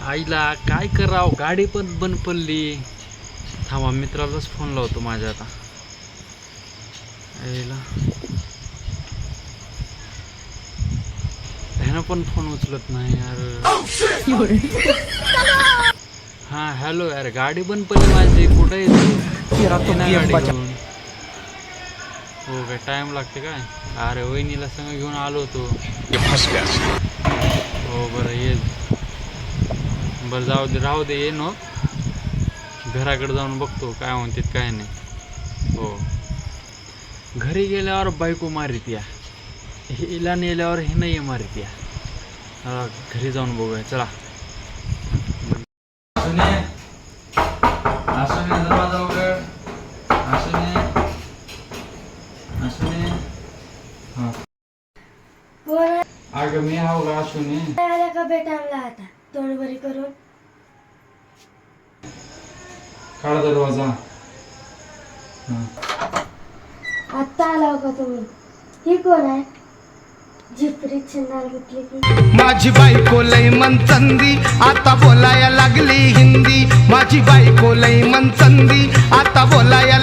आईला काय करावं, गाडी पण बंद पडली. थांबा, मित्रालाच फोन लावतो माझ्या आता. आईला ह्यानं पण फोन उचलत नाही यार. हा हॅलो यार, गाडी बंद पडली माझी. कुठे येतो? हो काय, टाइम लागते काय? अरे वहिनीला संग घेऊन आलो होतो. हो बरं ये, बरं जाऊ दे, राहू दे, ये न घराकडे जाऊन बघतो काय म्हणतात काय नाही. हो, घरी गेल्यावर बायको मारित या, हिला नेल्यावर हे नाही मारित या. घरी जाऊन बघूया चला. दरवाजा उघड. अगं मी हाव का असून आला का बेटामला आता तोंड बरी करून काढ दरवाजा. आत्ता आला का तुम्ही? ही कोण आहे? झिपरीत छंदाल कुठली की माझी बायको लय मनचंदी, आता बोलाया लागली हिंदी. माझी बायको लय मनचंदी, आता बोलाया